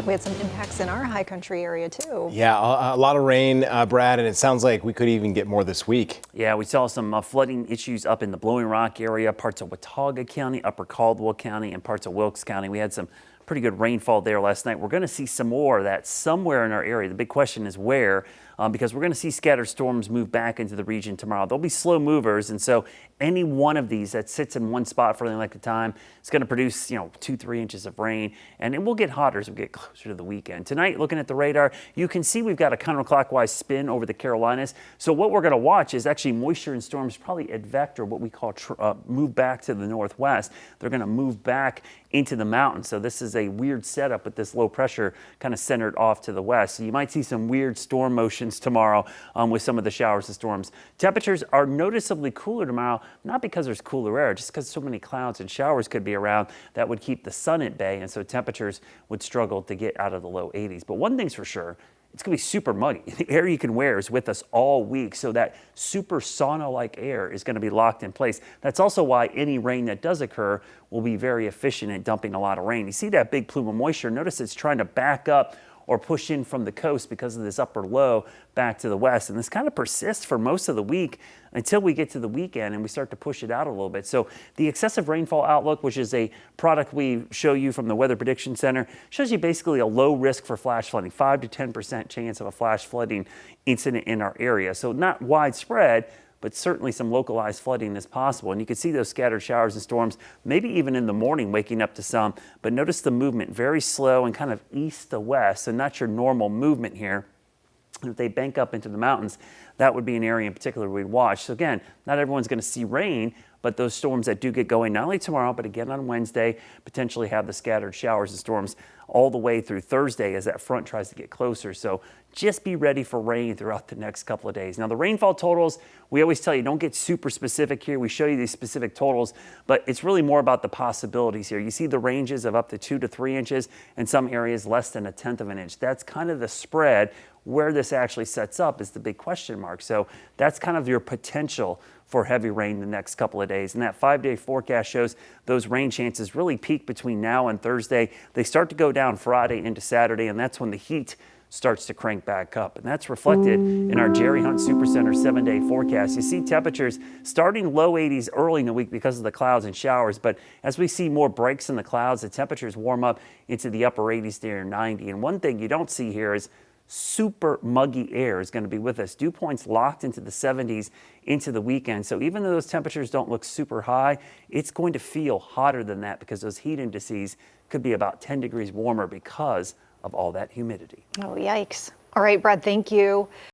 We had some impacts in our high country area too. Yeah, a lot of rain, Brad, and it sounds like we could even get more this week. Yeah, we saw some flooding issues up in the Blowing Rock area, parts of Watauga County, Upper Caldwell County, and parts of Wilkes County. We had some pretty good rainfall there last night. We're going to see some more of that somewhere in our area. The big question is where, because we're going to see scattered storms move back into the region tomorrow. They'll be slow movers, and so any one of these that sits in one spot for any length of time is going to produce, 2-3 inches of rain, and it will get hotter as we get closer to the weekend. Tonight, looking at the radar, you can see we've got a counterclockwise spin over the Carolinas. So what we're going to watch is actually moisture and storms probably advect, or what we call move back to the northwest. They're going to move back into the mountains. So this is a weird setup with this low pressure kind of centered off to the west. So you might see some weird storm motions tomorrow with some of the showers and storms. Temperatures are noticeably cooler tomorrow, not because there's cooler air, just because so many clouds and showers could be around that would keep the sun at bay. And so temperatures would struggle to get out of the low 80s. But one thing's for sure, it's going to be super muggy. The air you can wear is with us all week, so that super sauna-like air is going to be locked in place. That's also why any rain that does occur will be very efficient at dumping a lot of rain. You see that big plume of moisture. Notice it's trying to back up or push in from the coast because of this upper low back to the west. And this kind of persists for most of the week until we get to the weekend and we start to push it out a little bit. So the excessive rainfall outlook, which is a product we show you from the Weather Prediction Center, shows you basically a low risk for flash flooding, 5 to 10% chance of a flash flooding incident in our area. So not widespread, but certainly some localized flooding is possible. And you can see those scattered showers and storms, maybe even in the morning, waking up to some. But notice the movement, very slow and kind of east to west, so not your normal movement here. And if they bank up into the mountains, that would be an area in particular we'd watch. So again, not everyone's going to see rain, but those storms that do get going, not only tomorrow, but again on Wednesday, potentially have the scattered showers and storms all the way through Thursday as that front tries to get closer. So just be ready for rain throughout the next couple of days. Now, the rainfall totals, we always tell you, don't get super specific here. We show you these specific totals, but it's really more about the possibilities here. You see the ranges of up to 2 to 3 inches, and some areas less than 1/10 of an inch. That's kind of the spread. Where this actually sets up is the big question mark. So that's kind of your potential for heavy rain the next couple of days. And that 5-day forecast shows those rain chances really peak between now and Thursday. They start to go down Friday into Saturday, and that's when the heat starts to crank back up. And that's reflected in our Jerry Hunt Supercenter 7-day forecast. You see temperatures starting low 80s early in the week because of the clouds and showers. But as we see more breaks in the clouds, the temperatures warm up into the upper 80s near 90. And one thing you don't see here is super muggy air is going to be with us. Dew points locked into the 70s into the weekend. So even though those temperatures don't look super high, it's going to feel hotter than that because those heat indices could be about 10 degrees warmer because of all that humidity. Oh, yikes. All right, Brad, thank you.